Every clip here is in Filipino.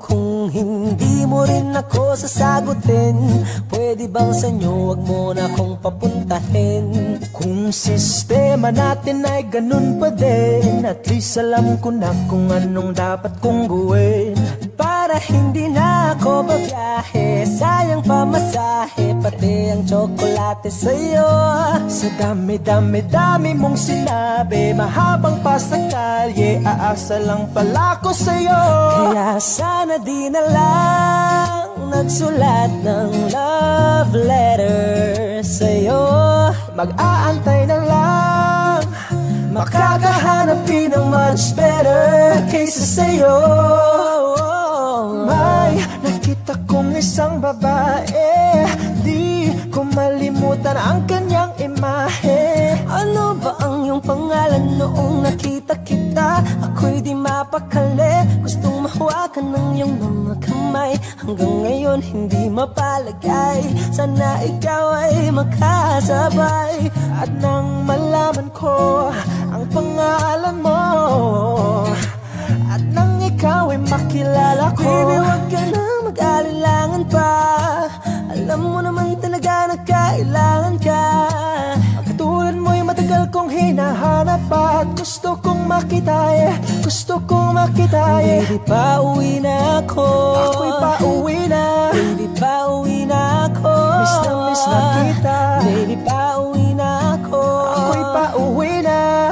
Kung hindi mo rin ako sasagutin, pwede bang sa inyo wag mo na akong papuntahin? Kung sistema natin ay ganun pa din, at least alam ko na kung anong dapat kong gawin. Para hindi na ako babiyahe, sayang pamasahe, pati ang tsokolate sa'yo. Sa dami-dami-dami mong sinabi, mahabang pa sa kalye, aasa lang pala ko sa'yo. Kaya sana di na lang nagsulat ng love letter sa'yo. Mag-aantay na lang, makakahanapin ng much better kaysa sa'yo. May nakita kong isang babae, di ko malimutan ang kanyang imahe. Ano ba ang iyong pangalan noong nakita kita? Ako'y di mapakali, gustong mahawakan ng iyong mga kamay. Hanggang ngayon hindi mapalagay, sana ikaw ay makasabay. At nang malaman ko ang pangalan mo, at nang ikaw ay makilala ko, baby, wag ka na mag-alinlangan pa. Alam mo naman talaga na kailangan ka. Ang katulad mo'y matagal kong hinahanap pa, at gusto kong makita, gusto kong makita. Baby, pauwi na ako, ako'y pauwi na. Baby, pauwi na ako, miss na kita. Baby, pauwi na ako, ako'y pauwi na.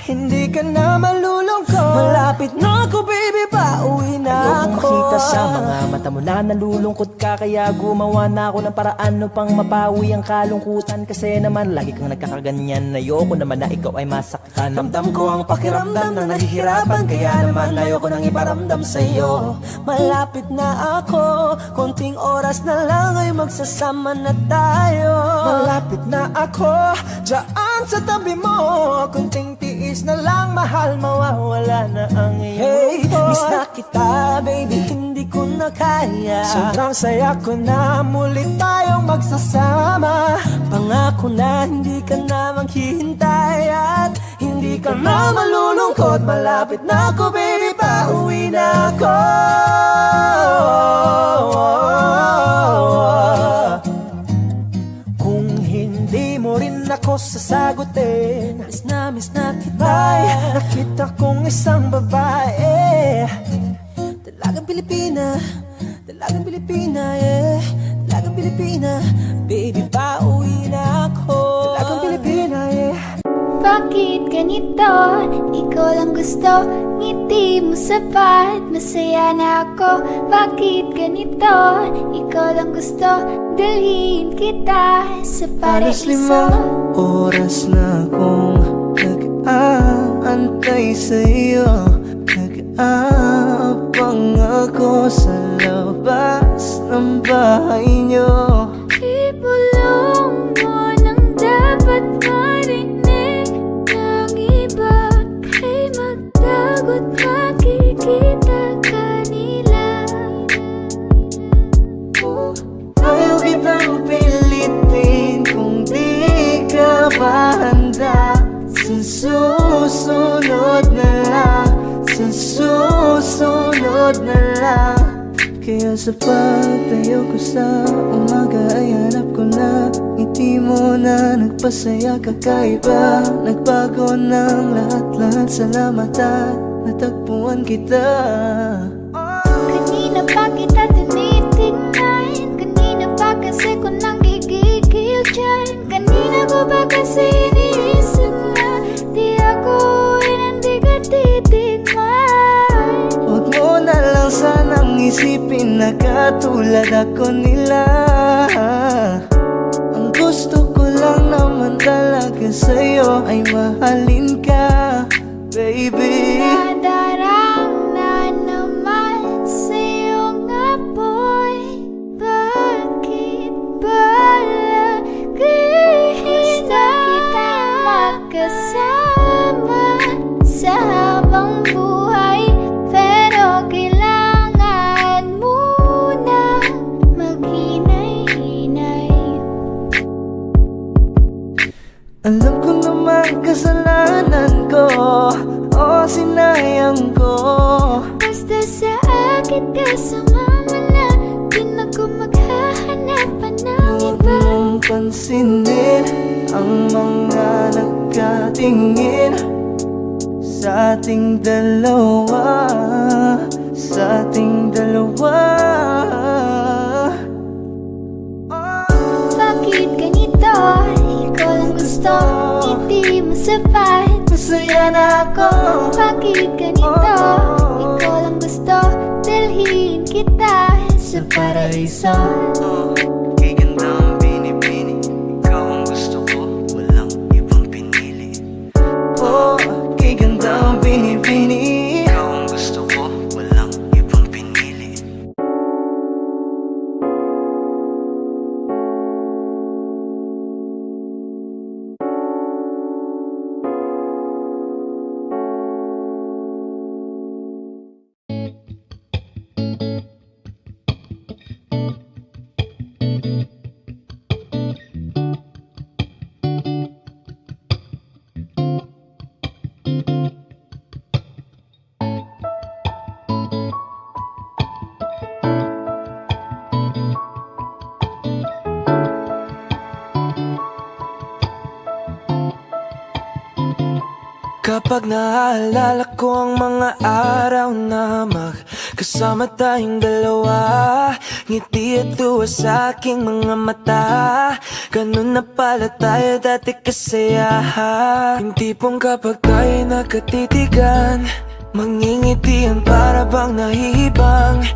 Hindi ka na malulungkot, malapit na ako, baby, pauwi na ako. Makita sa mga mata mo na nalulungkot ka, kaya gumawa na ako ng paraan upang mapawi ang kalungkutan. Kasi naman lagi kang nagkakaganyan, ayoko naman na ikaw ay masaktan. Ramdam ko ang pakiramdam na nahihirapan, kaya naman ayoko nang iparamdam sa'yo. Malapit na ako, konting oras na lang ay magsasama na tayo. Malapit na ako, dyan sa tabi mo, konting tiis na lang, mahal, mawawala na ang iyong miss na kita, baby, hindi ko na kaya. Sobrang saya ko na muli tayong magsasama. Pangako na hindi ka na maghihintay, at hindi ka na malulungkot. Malapit na ako, baby, pauwi na ako. Kung hindi mo rin ako sasagutin, miss na kita. May nakita kong isang babae, dalagang Pilipina, dalagang Pilipina, yeah. Dalagang Pilipina, baby, pauwi na ako. Dalagang Pilipina, yeah. Bakit ganito? Ikaw lang gusto, ngiti mo sapat, masaya na ako. Bakit ganito? Ikaw lang gusto, dalhin kita sa Halos paraiso. 5 oras na akong nag-aantay sa'yo. Nag-aabang ako sa labas ng bahay niyo. Ibulong mo nang dapat marinig ng iba, kay magdagot makikita kanila. Ayaw kitang pilitin kung di ka ba handa. Sa susunod na lang, sa susunod na lang. Kaya sa pagtayo ko sa umaga ay hanap ko na ngiti mo na nagpasaya, kakaiba. Nagbago ng lahat-lahat, salamat at natagpuan kita. Kanina pa kita tinitingnan, kanina pa kasi ko nang gigigil dyan. Kanina ko pa kasi iniisip na di ako hindi ka titigman. Huwag mo na lang sanang isipin na katulad ako nila. Ang gusto ko lang naman talaga sa'yo ay mahalin ka, baby. Nadarang na naman sa'yo nga boy, bakit ba lagi na kita magkasama sa habang buhay? Pero kailangan muna maghinay-hinay. Alam ko naman kasalanan ko, Kahit ka sumama na, di na ko maghahanap pa ng Huwag iba. mong pansinin ang mga nagkatingin sa ating dalawa, sa ating dalawa. Bakit ganito? Ikaw lang gusto, hindi mo sapat. Masaya na ako. Bakit ganito? Ikaw lang gusto, dalhin kita sa paraiso. Kay ganda ang binibini, ikaw ang gusto ko, walang ibang pinili. Oh, kay ganda ang binibini, ikaw ang gusto ko, walang ibang pinili. Kapag naaalala ko ang mga araw na magkasama tayong dalawa, ngiti at tuwa sa aking mga mata. Ganun na pala tayo dati kasaya. Yung tipong kapag tayo nagkatitigan, mangingitian para bang nahihibang.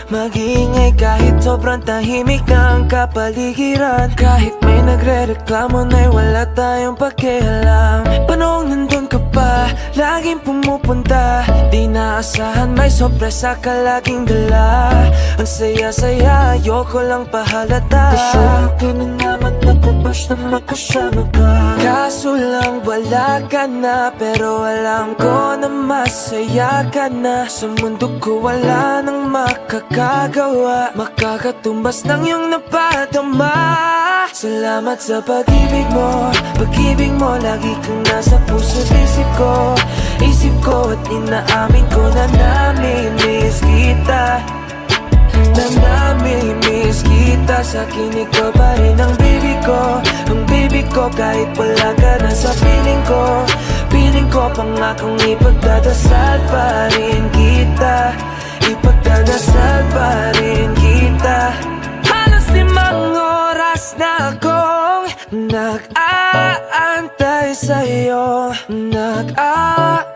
Mag-iingay kahit sobrang tahimik na ang kapaligiran. Kahit may nagre-reklamo na'y wala tayong pakialam. Panong nandun ka pa, laging pumupunta. Di naasahan may sorpresa ka laging dala. Ang saya-saya, ayoko lang pahalata. Kasi ako na naman napupas na makasama ka. Kaso lang wala ka na, pero alam ko na masaya ka na. Sa mundo ko wala nang makakagawa, makakatumbas ng iyong napadama. Salamat sa pag-ibig mo, pag-ibig mo. Lagi kang nasa puso't isip ko. Isip ko at inaamin ko na nami-miss kita, na nami-miss kita. Sa'kin ikaw pa rin ang baby ko, ang baby ko. Kahit wala ka na sa piling ko, piling ko pangakong ipagdadasal pa rin kita, ipagdadasal pa rin kita. Halos 5 oras na akong nag-aantay sa'yo, nag-aabang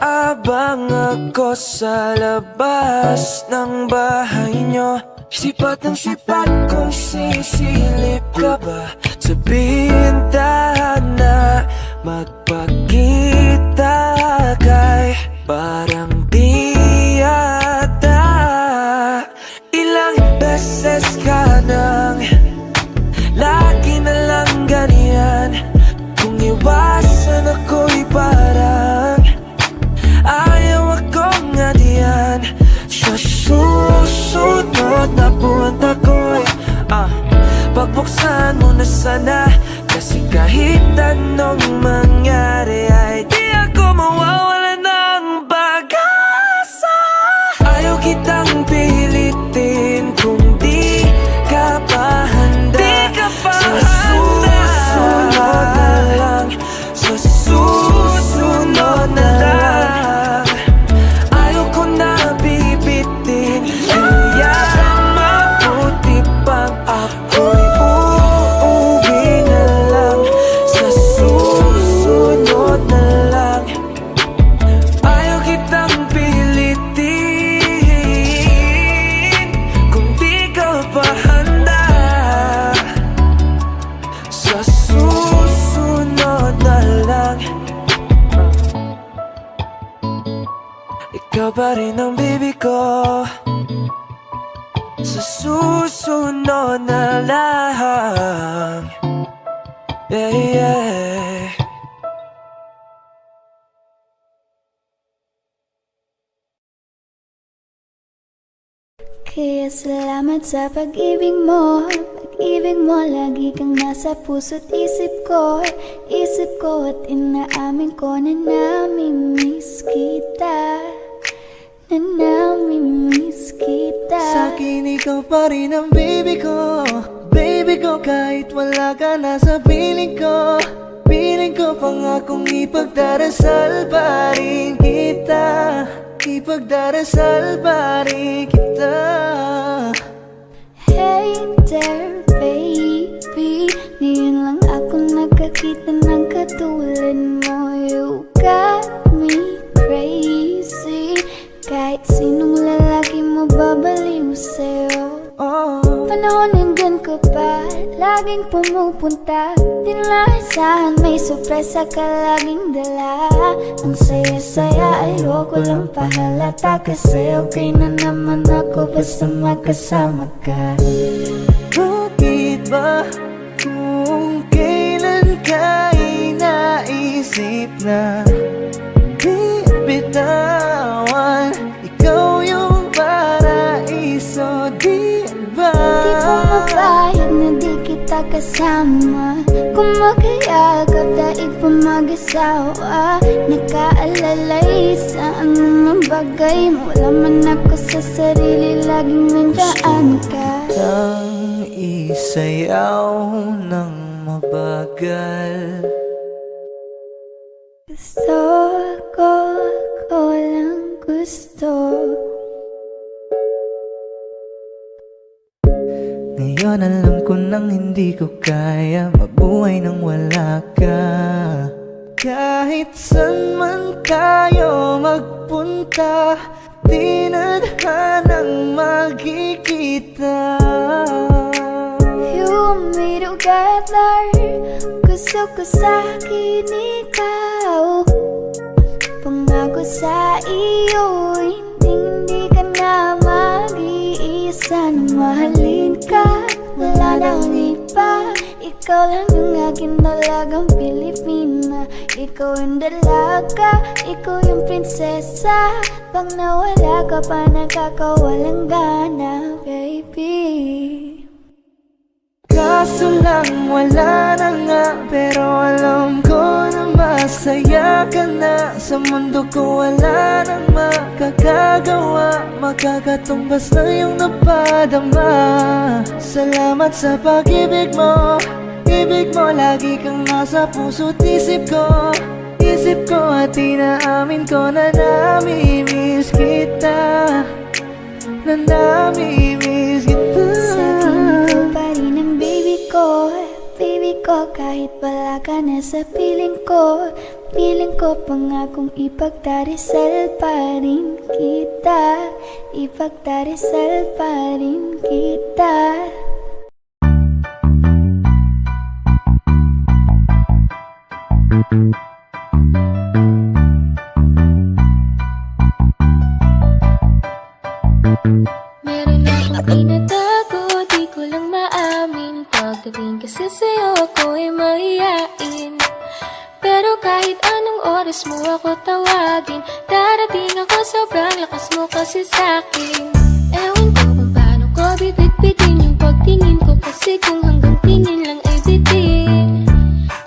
ako sa labas ng bahay nyo. Sipat ng sipat kung sisilip ka ba sa bintana. Magpakita kay parang di yata. Ilang beses ka nang lagi na lang ganyan. Kung iwasan ako'y parang ayaw akong ngadiyan. Sa susunod na buwan ako'y pagbuksan mo na sana. Kasi kahit anong mangyari ay di ako mawawala ng pag-asa. Ayaw kitang pilitin kung di ka pa handa. Sa susunod na lang, sa susunod na lang. Ayaw ko na bibitin, kaya mabuti pang ako'y uuwi na lang. Sa susunod na lang. Ayaw kitang pilitin kung di ka pa handa. Sa susunod na lang. Ikaw pa rin ang baby ko. Sa susunod na lang. Yeah, yeah. Kaya salamat sa pag-ibig mo. Pag-ibig mo, lagi kang nasa puso't isip ko. Isip ko at inaamin ko na nami-miss kita, na nami-miss kita. ikaw pa rin ang baby ko. Baby ko, kahit wala ka na sa piling ko. Piling ko pangakong ipagdarasal pa rin kita. Ipagdarasal pa rin kita. Hey there, baby, ngayon lang ako nakakita ng katulad mo. You got me crazy, kahit sinong lalaki mo babaliw sa'yo. Panahon nandyan ka pa, laging pumupunta. Di naasahan, may sorpresa ka laging dala. Ang saya-saya, ayoko lang pahalata. Kasi okay na naman ako basta magkasama ka. Bakit ba kung kailan ka inaisip na di bitawan? Ikaw yung paraiso, di ba? Di pumapayag na di kita kasama. Kung magkayagap daig pa mag-asawa. Nakaalalay sa anumang bagay. Wala man ako sa sarili, laging nandaan ka. Ang isayaw ng mabagal. Gusto ko, ko lang gusto. Ngayon alam ko nang hindi ko kaya mabuhay nang wala ka. Kahit saan man tayo magpunta, di nadhanang magkikita. You and me together, gusto ko sa'kin ikaw. Pangako sa iyo, hindi ka na mag-iisa na mahalin ka. Wala nang iba, ikaw lang yung aking dalagang Pilipina. Ikaw yung dalaga, ikaw yung prinsesa. Pag nawala ka pa, nakakawalang gana, baby. Kaso lang wala na nga, pero alam ko na masaya ka na. Sa mundo ko wala nang makakagawa, makakatumbas na yung napadama. Salamat sa pag-ibig mo, ibig mo lagi kang nasa puso't isip ko. Isip ko at inaamin ko na namimiss kita. Na namimiss kita. Sa'kin ikaw pa rin ang baby ko. Baby ko, kahit wala ka na sa piling ko. Piling ko pangakong ipagdarasal pa rin kita. Ipagdarasal pa rin kita. Meron akong tinatago, di ko lang maamin. Pagdating kasi sa'yo ako ay mahihain. Pero kahit anong oras mo ako tawagin, darating ako, sobrang lakas mo kasi sa'kin. Ewan ko kung paano ko bibit-bitin yung pagtingin ko. Kasi kung hanggang tingin lang ay bitin,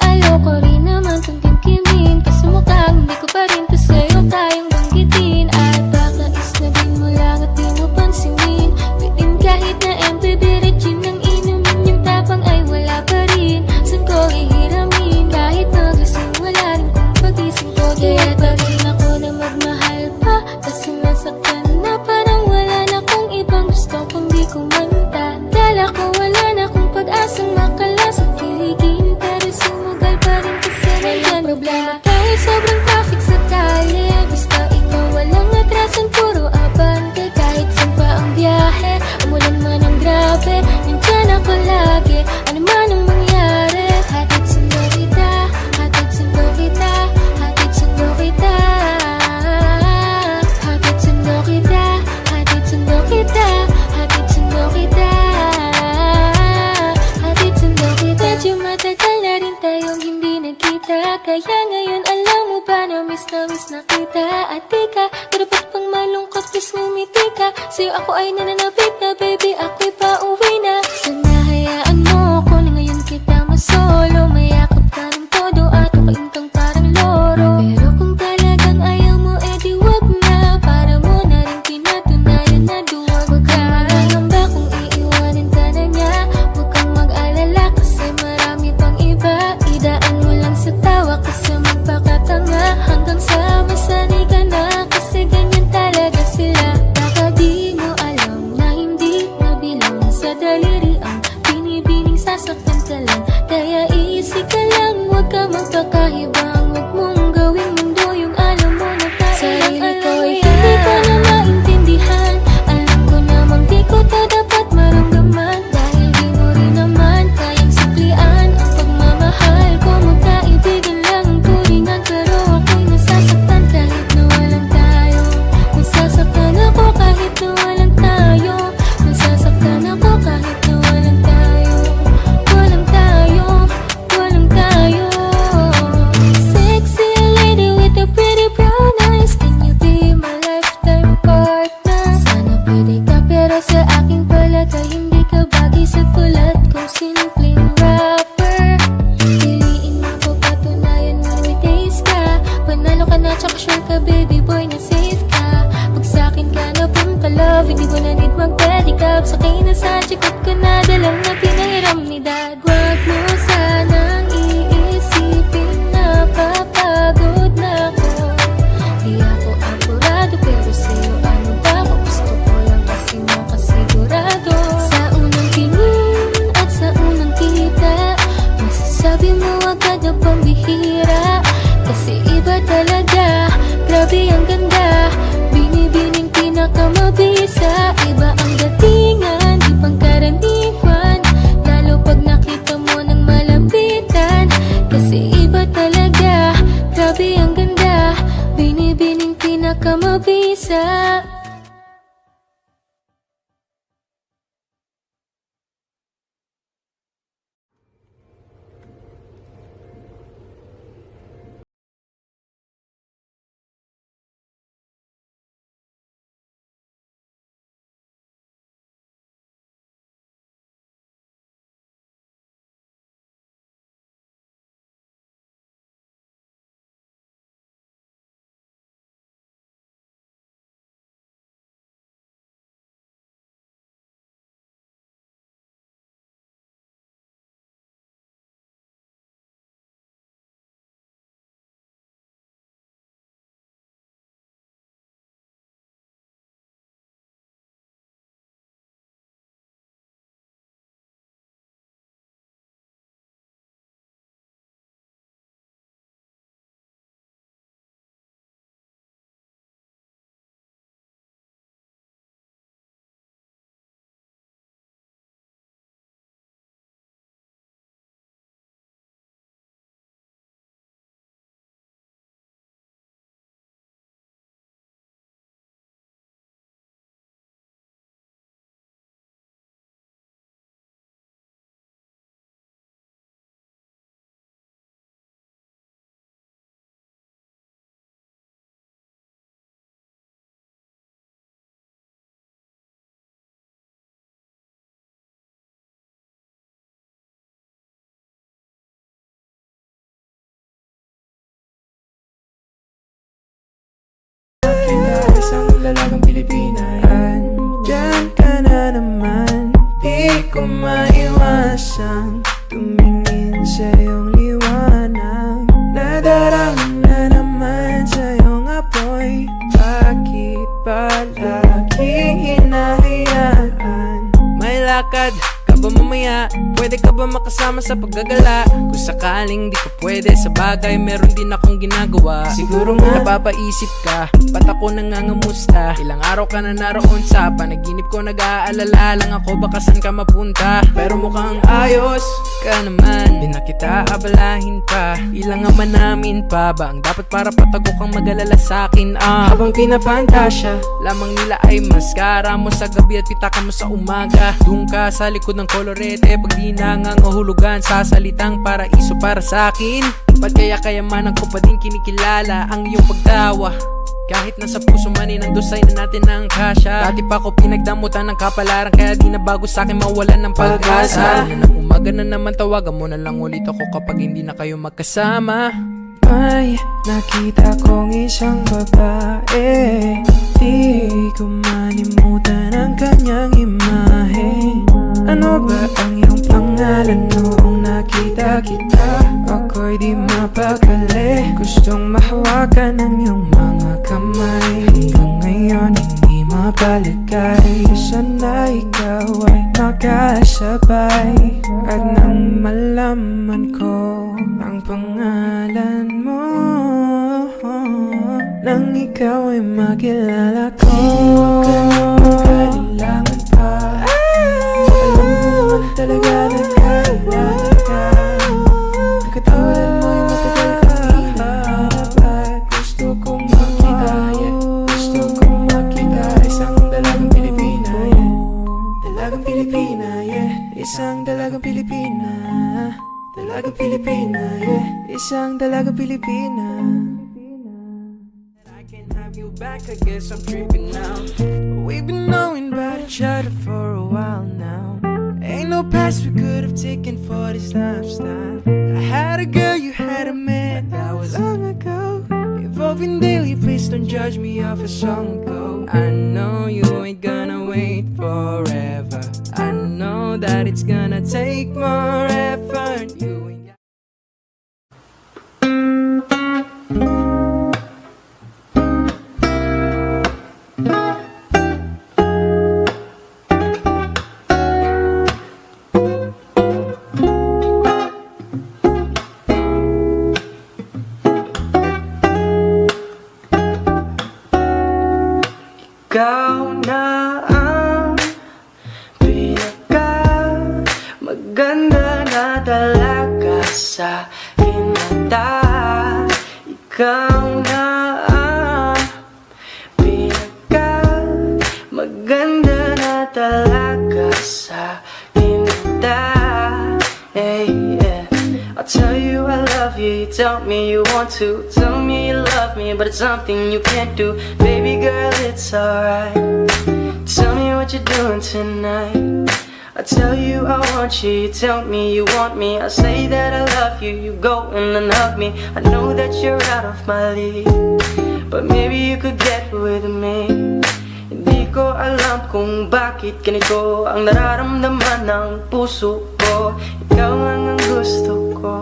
ayoko rin naman tong kimkimin. Kasi mukhang hindi ko pa rin to sa'yo kayang banggitin. At baka isnabin mo lang at di mo pansinin. Bitin kahit na MPB regime ng inumin, yung tapang ay wala pa rin. San ko ihiramin? Kahit naglasing wala rin kung pagising ko. Kaya pa rin ako na magmahal pa. Kasi nasaktan na parang wala na kung ibang gusto kung di ko manta. Dala ko wala na kung pag-asang makalas at kiligin. Pero sumugal pa rin kasi walang problema. Kahit sobrang traffic sa kalye, basta ikaw walang atrasan, puro abante. Kahit saan pa ang biyahe, umulan man ang grabe, nandyan ako lagi, ano man ang mangyari. Hatid sundo kita, hatid sundo kita, hatid sundo kita. Hatid sundo kita, hatid sundo kita, hatid sundo kita. Hatid sundo kita. Medyo matagal na rin tayong hindi nagkita, kaya ngayon alam mo ba na miss na kita. At di ka dapat pang malungkot, please ngumiti ka. Sa'yo ako ay nananabik na, baby, ako'y pauwi na. Sana hayaan mo ko na ngayon kita masolo. Mayakap ka ng todo at ukain kang parang loro. Pero kung talagang ayaw mo, edi wag na. Para mo na rin pinatunayan na duwag ka. Hanggang ba kung boy na safe ka. Pag sa'kin ka na love, hindi ko na need mag-pedicab. Sakay na sa chikot ko na dalang na pinahiram ni dad. Wag mo sanang iisipin na papagod na ako. Di ako apurado pero sa'yo ano ba? Kung gusto ko lang kasi makasigurado. Sa unang tingin at sa unang kita, masasabi mo agad na pambihira. Kasi iba talaga, grabe ang ganda. Binibining pinakamabisa. Iba ang datingan, di pangkaraniwan. Lalo pag nakita mo ng malapitan. Kasi iba talaga, grabe ang ganda. Binibining pinakamabisa. Isang lalagang Pilipina, andyan ka na naman. Di ko maiwasang tumingin sa iyong liwanag. Nadarama na naman sa iyong apoy. Bakit palaging hinahayaan? May lakad ka ba mamaya? Pwede ka ba makasama sa paggagala? Kung sakaling di ka pwede sa bagay, meron din akong ginagawa. Siguro nga napapaisip ka, ba't ako nangangamusta? Ilang araw ka na naroon sa panaginip ko, nag-aalala lang ako baka saan ka mapunta. Pero mukhang ayos ka naman, di na kita abalahin pa. Ilang naman namin pa ba ang dapat para patago kang mag-alala sa'kin? Habang pinapantasya lamang nila ay maskara mo sa gabi at pitaka mo sa umaga. Doon ka sa likod ng kolorete, pag di nangangahulugan sa salitang paraiso para sa'kin. Ba't kaya kayamanan ko pa din kinikilala ang iyong pagtawa? Kahit nasa puso man inandusay na natin ang kasya. Dati pa ko pinagdamutan ng kapalaran, kaya di na bago sa'kin mawalan ng pag-asa. Ng umaga na naman tawagan mo na lang ulit ako kapag hindi na kayo magkasama. May nakita kong isang babae, di ko manimutan ang kanyang imahe. Ano ba ang iyong pangalan noong nakita kita? Ako'y di mapakali, gustong mahawakan ang iyong mga kamay. Hanggang ngayon hindi mapaligay, sana ikaw ay makasabay. At nang malaman ko ang pangalan mo, nang ikaw ay makilala ko, kailangan pa. Talaga nagkailangan ka. Ang katulad mo'y matagal kong hinahanap. At gusto kong makita, gusto kong makita. Isang dalagang Pilipina, dalagang Pilipina, isang dalagang Pilipina. Dalagang Pilipina, isang dalagang Pilipina. I can have you back, I guess I'm tripping now. We've been knowing about each other for a while now. Ain't no past we could have taken for this lifestyle. I had a girl, you had a man, that was long ago. Evolving daily based don't judge me off a song ago. I know you ain't gonna wait forever. I know that it's gonna take more effort. You ain't got ikaw na ang pinaka maganda na dalaga sa hinata. Ikaw na ang pinaka maganda na dalaga sa hinata. Hey, yeah. I'll tell you I love you, you tell me you want to. Tell me you love me, but it's something you can't do. Baby girl, it's alright. Tell me what you're doing tonight. I tell you I want you, you tell me you want me. I say that I love you, you go in and hug me. I know that you're out of my league, but maybe you could get with me. Hindi ko alam kung bakit ganito ang nararamdaman ng puso ko. Ikaw lang ang gusto ko,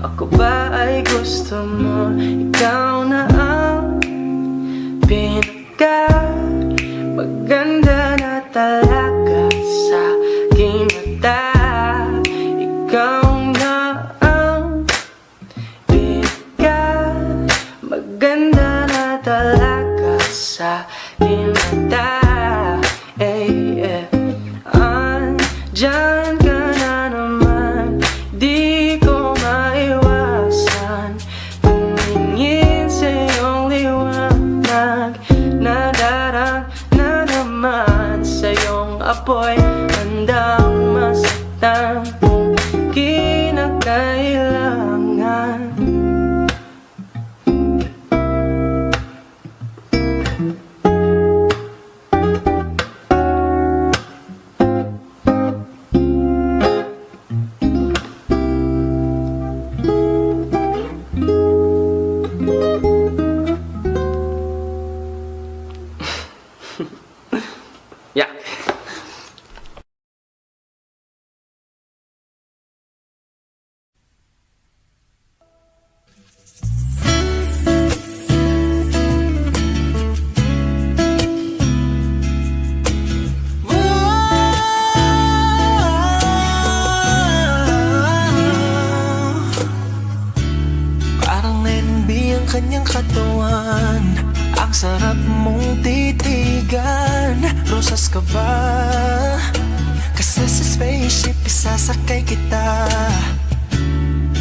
ako ba ay gusto mo? Ikaw na ang pinaka maganda na talaga sa aking mata. Ikaw na ang pinaka maganda na talaga sa aking mata. Hey, yeah. Andyan ka na naman, di ko maiwasan tumingin sa iyong liwanag. Nadarang na naman sa iyong apoy, handang masaktan kung kinakailangan. Yeah. Parang NB ang kanyang katawan, ang sarap mong titigan. Rosas ka ba? Kasi sa spaceship isasakay kita.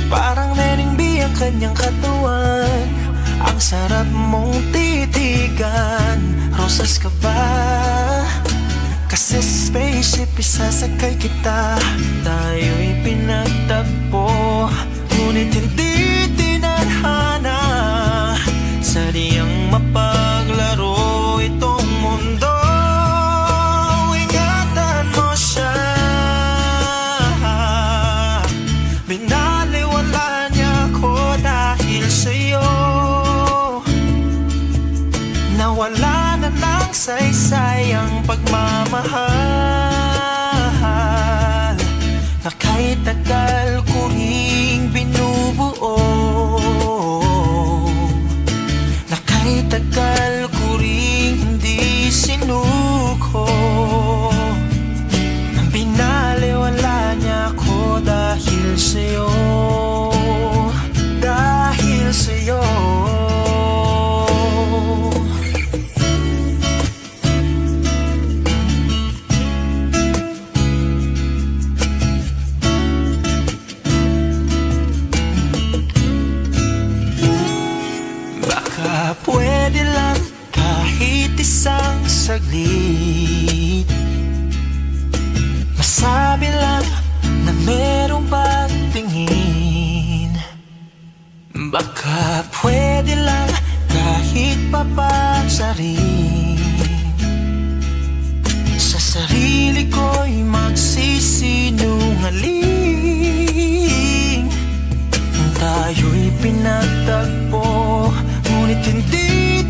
Parang NB ang kanyang katawan, ang sarap mong titigan. Rosas ka ba? Kasi sa spaceship isasakay kita. Tayo'y pinagtagpo, ngunit hindi tinadhana. Sadyang mapaglaro itong mundo. Ingatan mo siya, binaliwala niya ako dahil sa'yo. Nawala na ng saysay ang pagmamahal na kahit tagal ko ring binubuo, na kahit tagal ko ring hindi sinuko. Binaliwala niya ako dahil sa'yo, dahil sa'yo. Pwede lang kahit isang saglit, masabi lang na merong pagtingin. Baka pwede lang kahit papasarin, sa sarili ko'y magsisinungaling. Tayo'y pinagtagpo, ngunit hindi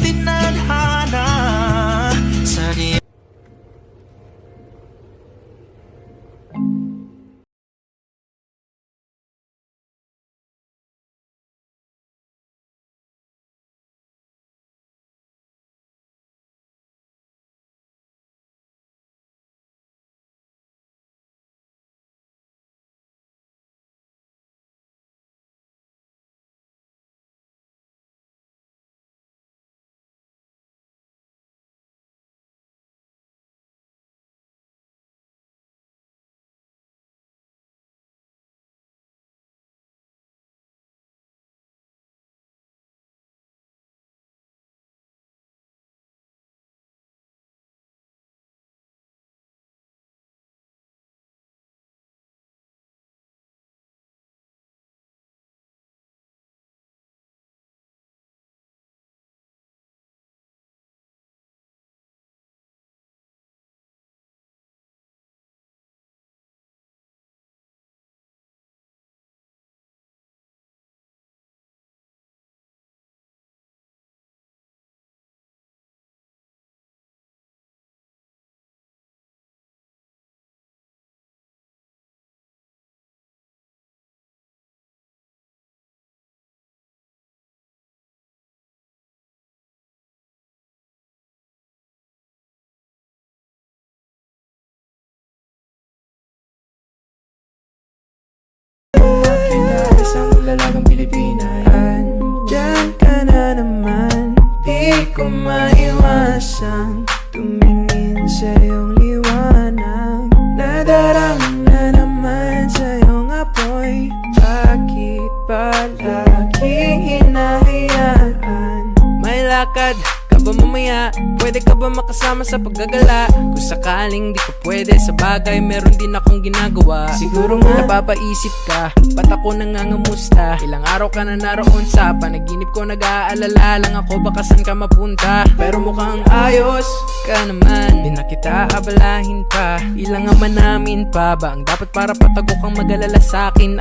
Kinabukasan, tumingin sa iyong liwanag. Nadarama na naman sa iyong apoy. Bakit palaging hinahayaan? May lakad ka ba mamaya? Pwede ka ba makasama sa paggagala? Kung sakaling di ka pwede sa bagay, meron din akong ginagawa. Siguro nga napapaisip ka, ba't ako nangangamusta? Ilang araw ka na naroon sa panaginip ko, nag-aalala lang ako baka saan ka mapunta. Pero mukhang ayos ka naman, di na kita abalahin pa. Ilang naman namin pa ba ang dapat para patago kang mag-alala sa'kin?